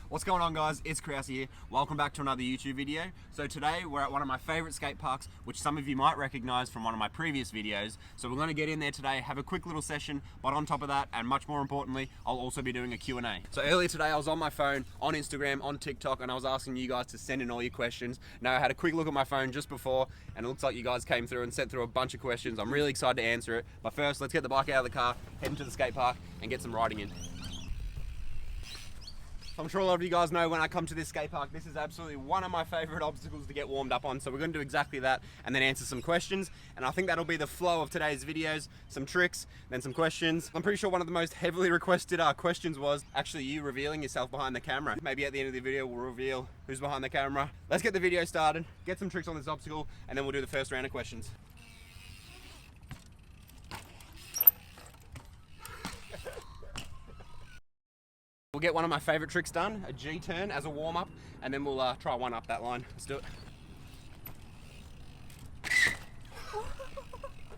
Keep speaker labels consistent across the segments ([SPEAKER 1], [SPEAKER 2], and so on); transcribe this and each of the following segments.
[SPEAKER 1] What's going on, guys? It's Krause here. Welcome back to another YouTube video. So today we're at one of my favorite skate parks, which some of you might recognize from one of my previous videos. So we're going to get in there today, have a quick little session, but on top of that, and much more importantly, I'll also be doing a Q&A. So earlier today I was on my phone, on Instagram, on TikTok, and I was asking you guys to send in all your questions. Now I had a quick look at my phone just before, and it looks like you guys came through and sent through a bunch of questions. I'm really excited to answer it. But first, let's get the bike out of the car, head into the skate park, and get some riding in. I'm sure a lot of you guys know when I come to this skate park, this is absolutely one of my favorite obstacles to get warmed up on. So we're going to do exactly that and then answer some questions. And I think that'll be the flow of today's videos. Some tricks, then some questions. I'm pretty sure one of the most heavily requested questions was actually you revealing yourself behind the camera. Maybe at the end of the video, we'll reveal who's behind the camera. Let's get the video started, get some tricks on this obstacle, and then we'll do the first round of questions. We'll get one of my favorite tricks done, a G-turn as a warm-up, and then we'll try one up that line. Let's do it.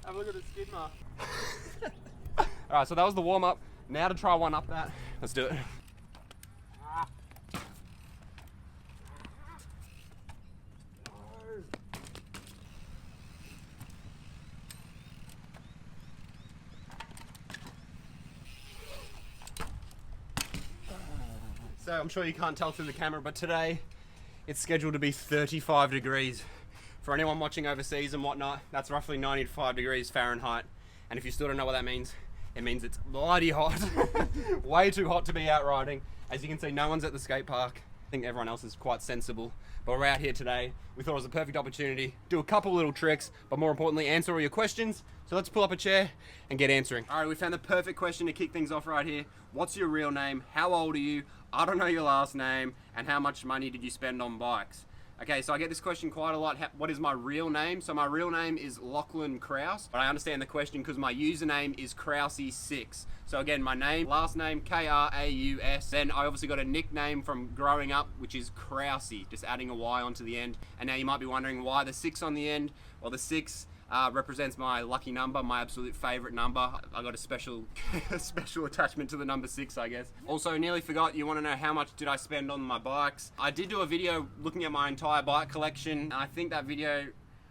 [SPEAKER 1] Have a look at the skid mark. Alright, so that was the warm-up. Now to try one up that. Let's do it. So I'm sure you can't tell through the camera, but today it's scheduled to be 35 degrees. For anyone watching overseas and whatnot, that's roughly 95 degrees Fahrenheit. And if you still don't know what that means, it means it's bloody hot. Way too hot to be out riding. As you can see, no one's at the skate park. I think everyone else is quite sensible. But we're out here today. We thought it was a perfect opportunity. Do a couple little tricks, but more importantly, answer all your questions. So let's pull up a chair and get answering. All right, we found the perfect question to kick things off right here. What's your real name? How old are you? I don't know your last name. And how much money did you spend on bikes? Okay, so I get this question quite a lot. What is my real name? So my real name is Lachlan Krause, but I understand the question because my username is Krause6. So again, my name, last name, K-R-A-U-S. Then I obviously got a nickname from growing up, which is Krause, just adding a Y onto the end. And now you might be wondering why the 6 on the end. Well, the 6 represents my lucky number, my absolute favorite number. I got a special special attachment to the number 6, I guess. Also, nearly forgot, you want to know how much did I spend on my bikes? I did do a video looking at my entire bike collection, and I think that video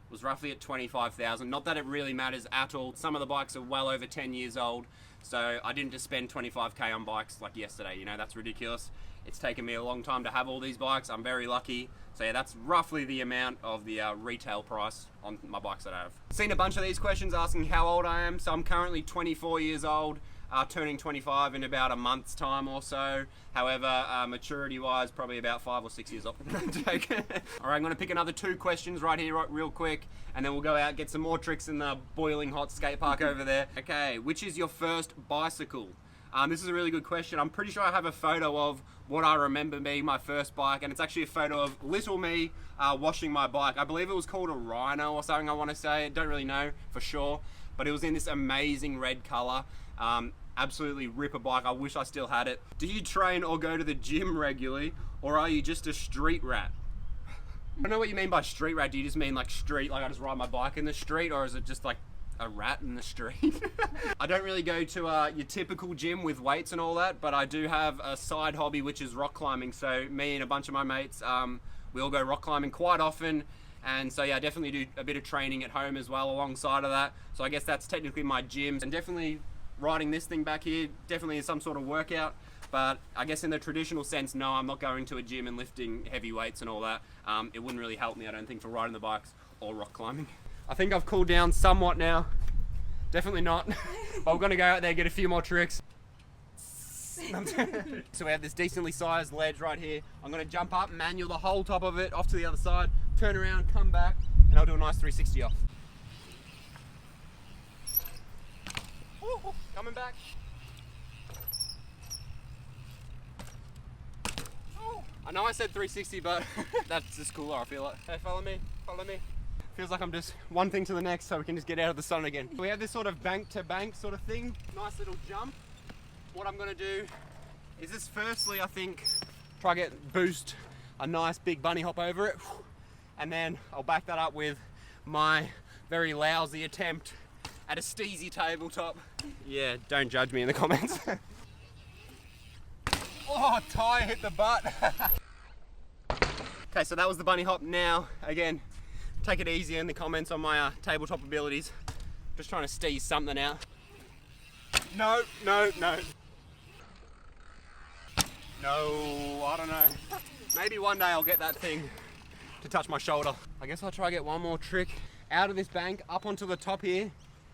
[SPEAKER 1] was roughly at 25,000. Not that it really matters at all. Some of the bikes are well over 10 years old, so I didn't just spend 25k on bikes like yesterday, you know, that's ridiculous. It's taken me a long time to have all these bikes. I'm very lucky. So yeah, that's roughly the amount of the retail price on my bikes that I have. Seen a bunch of these questions asking how old I am. So I'm currently 24 years old, turning 25 in about a month's time or so. However, maturity wise, probably about 5 or 6 years old. All right, I'm gonna pick another 2 questions right here, real quick, and then we'll go out, get some more tricks in the boiling hot skate park over there. Okay, which is your first bicycle? This is a really good question. I'm pretty sure I have a photo of what I remember being my first bike, and it's actually a photo of little me washing my bike. I believe it was called a Rhino or something, I want to say. I don't really know for sure, but it was in this amazing red color. Absolutely ripper bike. I wish I still had it. Do you train or go to the gym regularly, or are you just a street rat? I don't know what you mean by street rat. Do you just mean like street, like I just ride my bike in the street, or is it just like a rat in the street? I don't really go to your typical gym with weights and all that, but I do have a side hobby, which is rock climbing. So me and a bunch of my mates, we all go rock climbing quite often. And so yeah, I definitely do a bit of training at home as well alongside of that. So I guess that's technically my gym. And definitely riding this thing back here definitely is some sort of workout. But I guess in the traditional sense, no, I'm not going to a gym and lifting heavy weights and all that. It wouldn't really help me, I don't think, for riding the bikes or rock climbing. I think I've cooled down somewhat now. Definitely not. But we're gonna go out there, get a few more tricks. So we have this decently sized ledge right here. I'm gonna jump up, manual the whole top of it, off to the other side, turn around, come back, and I'll do a nice 360 off. Ooh, coming back. Ooh. I know I said 360, but that's just cooler, I feel like. Hey, follow me, follow me. Feels like I'm just one thing to the next so we can just get out of the sun again. We have this sort of bank to bank sort of thing. Nice little jump. What I'm gonna do is this, firstly, I think, try to boost a nice big bunny hop over it. And then I'll back that up with my very lousy attempt at a steezy tabletop. Yeah, don't judge me in the comments. Oh, Ty hit the butt. Okay, so that was the bunny hop. Now, again, take it easy in the comments on my tabletop abilities. Just trying to steeze something out. No, no, no. No, I don't know. Maybe one day I'll get that thing to touch my shoulder. I guess I'll try to get one more trick out of this bank, up onto the top here,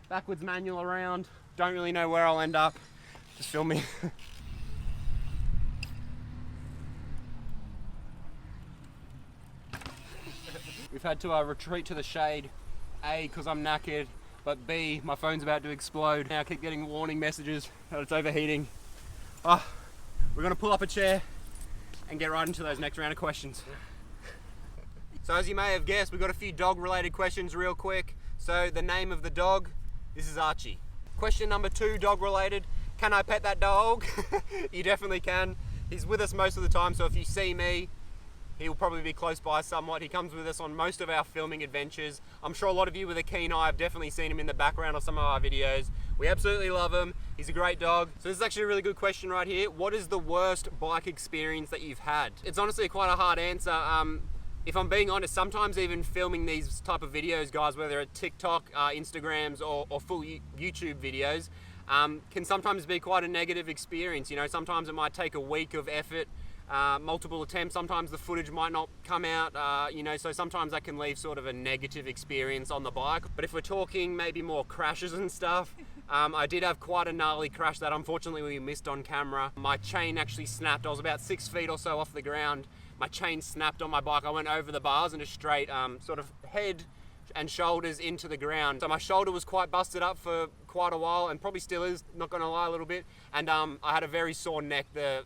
[SPEAKER 1] backwards manual around. Don't really know where I'll end up. Just film me. We've had to retreat to the shade, A, because I'm knackered, but B, my phone's about to explode. Now I keep getting warning messages that it's overheating. Oh, we're gonna pull up a chair and get right into those next round of questions. So as you may have guessed, we've got a few dog related questions real quick. So the name of the dog, this is Archie. Question number 2, dog related. Can I pet that dog? You definitely can. He's with us most of the time, so if you see me, he'll probably be close by somewhat. He comes with us on most of our filming adventures. I'm sure a lot of you with a keen eye have definitely seen him in the background of some of our videos. We absolutely love him. He's a great dog. So this is actually a really good question right here. What is the worst bike experience that you've had? It's honestly quite a hard answer. If I'm being honest, sometimes even filming these type of videos, guys, whether it's TikTok, Instagrams, or full YouTube videos, can sometimes be quite a negative experience. You know, sometimes it might take a week of effort, multiple attempts. Sometimes the footage might not come out, you know, so sometimes that can leave sort of a negative experience on the bike. But if we're talking maybe more crashes and stuff, I did have quite a gnarly crash that unfortunately we missed on camera. My chain actually snapped. I was about 6 feet or so off the ground. My chain snapped on my bike. I went over the bars and just straight sort of head and shoulders into the ground. So my shoulder was quite busted up for quite a while, and probably still is, not gonna lie, a little bit. And I had a very sore neck the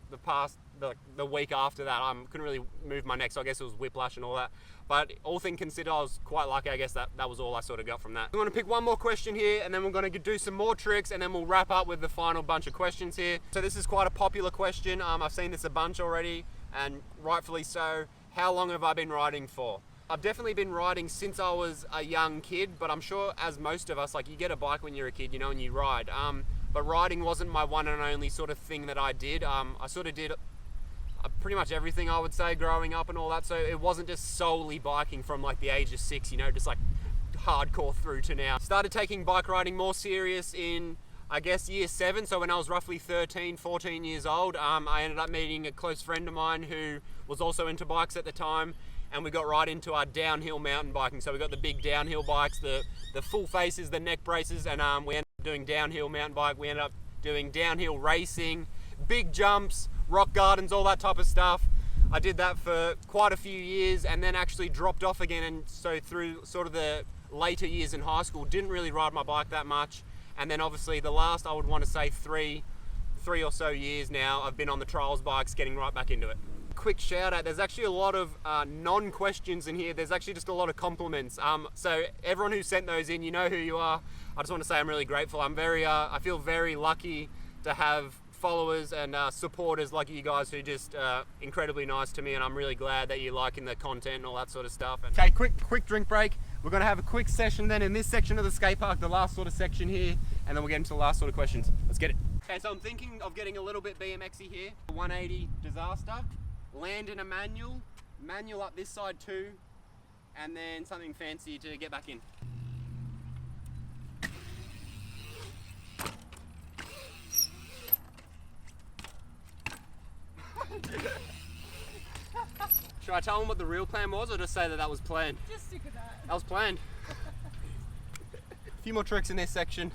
[SPEAKER 1] week after that. I couldn't really move my neck, so I guess it was whiplash and all that. But all things considered, I was quite lucky. I guess that was all I sort of got from that. I'm gonna pick one more question here, and then we're gonna do some more tricks, and then we'll wrap up with the final bunch of questions here. So this is quite a popular question. I've seen this a bunch already, and rightfully so. How long have I been riding for? I've definitely been riding since I was a young kid, but I'm sure as most of us, like, you get a bike when you're a kid, you know, and you ride. But riding wasn't my one and only sort of thing that I did. I sort of did pretty much everything, I would say, growing up and all that. So it wasn't just solely biking from like the age of 6, you know, just like hardcore through to now. Started taking bike riding more serious in, I guess, year 7. So when I was roughly 13, 14 years old, I ended up meeting a close friend of mine who was also into bikes at the time. And we got right into our downhill mountain biking. So we got the big downhill bikes, the full faces, the neck braces, and we ended up doing downhill mountain bike. We ended up doing downhill racing, big jumps, rock gardens, all that type of stuff. I did that for quite a few years and then actually dropped off again. And so through sort of the later years in high school, didn't really ride my bike that much. And then obviously the last, I would want to say three or so years now, I've been on the trials bikes, getting right back into it. Quick shout out, there's actually a lot of non-questions in here. There's actually just a lot of compliments. So everyone who sent those in, you know who you are. I just want to say I'm really grateful. I'm very, I feel very lucky to have followers and supporters like you guys who just incredibly nice to me, and I'm really glad that you're liking the content and all that sort of stuff. Okay, quick drink break. We're gonna have a quick session then in this section of the skate park, the last sort of section here, and then we'll get into the last sort of questions. Let's get it. Okay, so I'm thinking of getting a little bit BMXy here. 180 disaster. Land in a manual up this side too, and then something fancy to get back in. Should I tell them what the real plan was, or just say that was planned?
[SPEAKER 2] Just stick with that.
[SPEAKER 1] That was planned. A few more tricks in this section,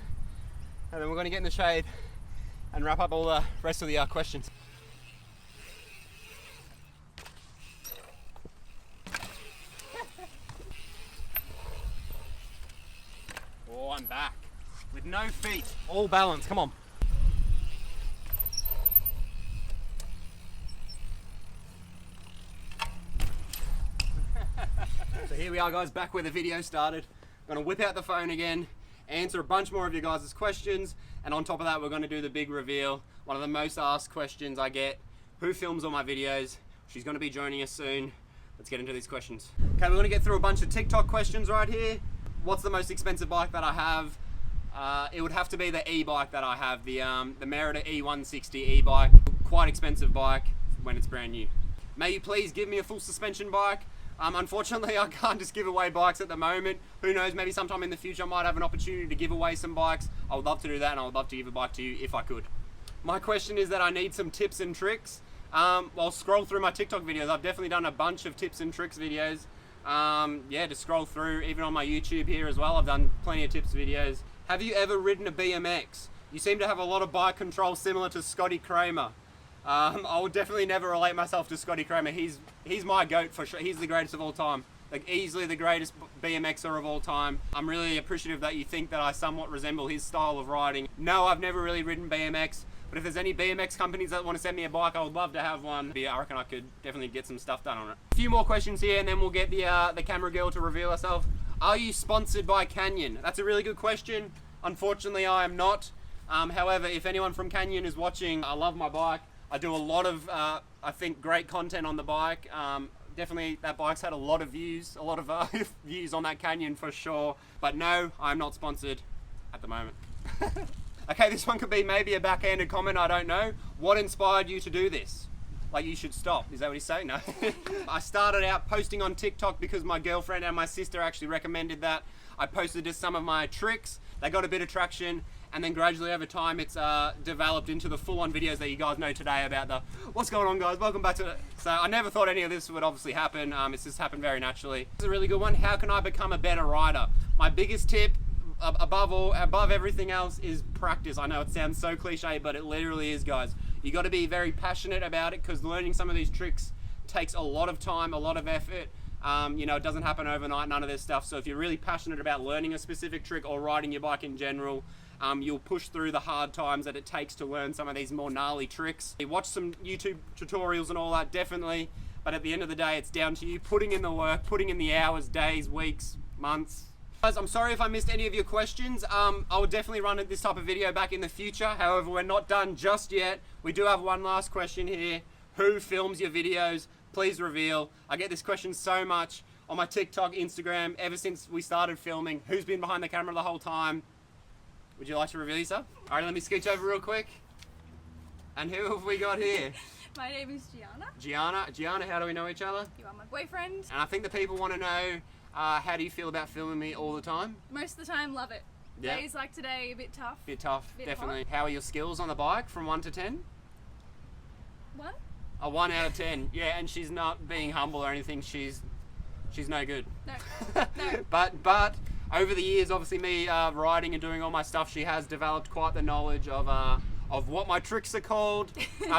[SPEAKER 1] and then we're going to get in the shade and wrap up all the rest of the questions. Oh, I'm back. With no feet. All balance. Come on. So here we are, guys, back where the video started. I'm going to whip out the phone again, answer a bunch more of you guys' questions, and on top of that, we're going to do the big reveal. One of the most asked questions I get. Who films all my videos? She's going to be joining us soon. Let's get into these questions. Okay, we're going to get through a bunch of TikTok questions right here. What's the most expensive bike that I have? It would have to be the e-bike that I have, the Merida E160 e-bike. quite expensive bike when it's brand new. May you please give me a full suspension bike. Unfortunately, I can't just give away bikes at the moment. Who knows, maybe sometime in the future I might have an opportunity to give away some bikes. I would love to do that, and I would love to give a bike to you if I could. My question is that I need some tips and tricks. I'll scroll through my TikTok videos. I've definitely done a bunch of tips and tricks videos. Yeah, to scroll through, even on my YouTube here as well. I've done plenty of tips videos. Have you ever ridden a BMX? You seem to have a lot of bike control similar to Scotty Kramer. I would definitely never relate myself to Scotty Kramer. He's my GOAT for sure. He's the greatest of all time. Like, easily the greatest BMXer of all time. I'm really appreciative that you think that I somewhat resemble his style of riding. No, I've never really ridden BMX, but if there's any BMX companies that want to send me a bike, I would love to have one. I reckon I could definitely get some stuff done on it. A few more questions here, and then we'll get the camera girl to reveal herself. Are you sponsored by Canyon? That's a really good question. Unfortunately, I am not. However, if anyone from Canyon is watching, I love my bike. I do a lot of, I think, great content on the bike. Definitely, that bike's had a lot of views views on that Canyon for sure. But no, I'm not sponsored at the moment. Okay, this one could be maybe a backhanded comment, I don't know. What inspired you to do this? Like, you should stop. Is that what he's saying? No. I started out posting on TikTok because my girlfriend and my sister actually recommended that. I posted just some of my tricks. They got a bit of traction. And then gradually over time, it's developed into the full-on videos that you guys know today about the, what's going on, guys? Welcome back to it. So I never thought any of this would obviously happen. It's just happened very naturally. This is a really good one. How can I become a better rider? My biggest tip, above everything else, is practice. I know it sounds so cliche, but it literally is, guys. You got to be very passionate about it, because learning some of these tricks takes a lot of time, a lot of effort. You know, it doesn't happen overnight, none of this stuff. So if you're really passionate about learning a specific trick or riding your bike in general, you'll push through the hard times that it takes to learn some of these more gnarly tricks. You watch some YouTube tutorials and all that, definitely, but at the end of the day, it's down to you putting in the work, putting in the hours, days, weeks, months. Guys, I'm sorry if I missed any of your questions. I will definitely run this type of video back in the future. However, we're not done just yet. We do have one last question here. Who films your videos? Please reveal. I get this question so much on my TikTok, Instagram, ever since we started filming. Who's been behind the camera the whole time? Would you like to reveal yourself? All right, let me scooch over real quick. And who have we got here?
[SPEAKER 2] My name is Gianna.
[SPEAKER 1] Gianna, how do we know each other?
[SPEAKER 2] You are my boyfriend.
[SPEAKER 1] And I think the people want to know, how do you feel about filming me all the time?
[SPEAKER 2] Most of the time, love it.
[SPEAKER 1] Yeah.
[SPEAKER 2] Days like today, a bit tough.
[SPEAKER 1] Bit tough,
[SPEAKER 2] Bit
[SPEAKER 1] definitely.
[SPEAKER 2] hot.
[SPEAKER 1] How are your skills on the bike from 1 to 10?
[SPEAKER 2] 1?
[SPEAKER 1] A 1 out of 10. Yeah, and she's not being humble or anything. She's no good.
[SPEAKER 2] No. No.
[SPEAKER 1] But over the years, obviously me riding and doing all my stuff, she has developed quite the knowledge of what my tricks are called.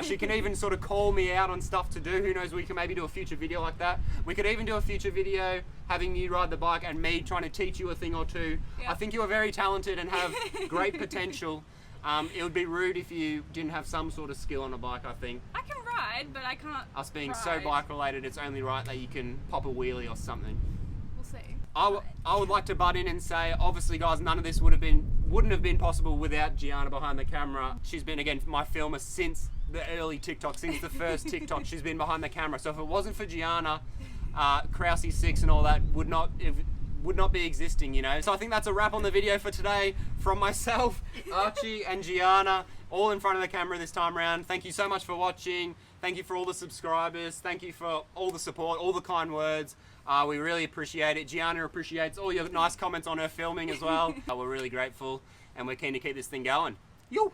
[SPEAKER 1] She can even sort of call me out on stuff to do. Who knows, we can maybe do a future video like that. We could even do a future video having you ride the bike and me trying to teach you a thing or two.
[SPEAKER 2] Yeah.
[SPEAKER 1] I think you are very talented and have great potential. It would be rude if you didn't have some sort of skill on a bike, I think.
[SPEAKER 2] I can ride, but I can't
[SPEAKER 1] Us being
[SPEAKER 2] ride.
[SPEAKER 1] so bike related, it's only right that you can pop a wheelie or something.
[SPEAKER 2] We'll see.
[SPEAKER 1] I would like to butt in and say, obviously, guys, none of this wouldn't have been possible without Gianna behind the camera. She's been, again, my filmer since the early TikTok, since the first TikTok. She's been behind the camera. So if it wasn't for Gianna, Krause 6 and all that would not be existing, you know. So I think that's a wrap on the video for today from myself, Archie, and Gianna, all in front of the camera this time around. Thank you so much for watching. Thank you for all the subscribers. Thank you for all the support, all the kind words. We really appreciate it. Gianna appreciates all your nice comments on her filming as well. We're really grateful, and we're keen to keep this thing going. Yo!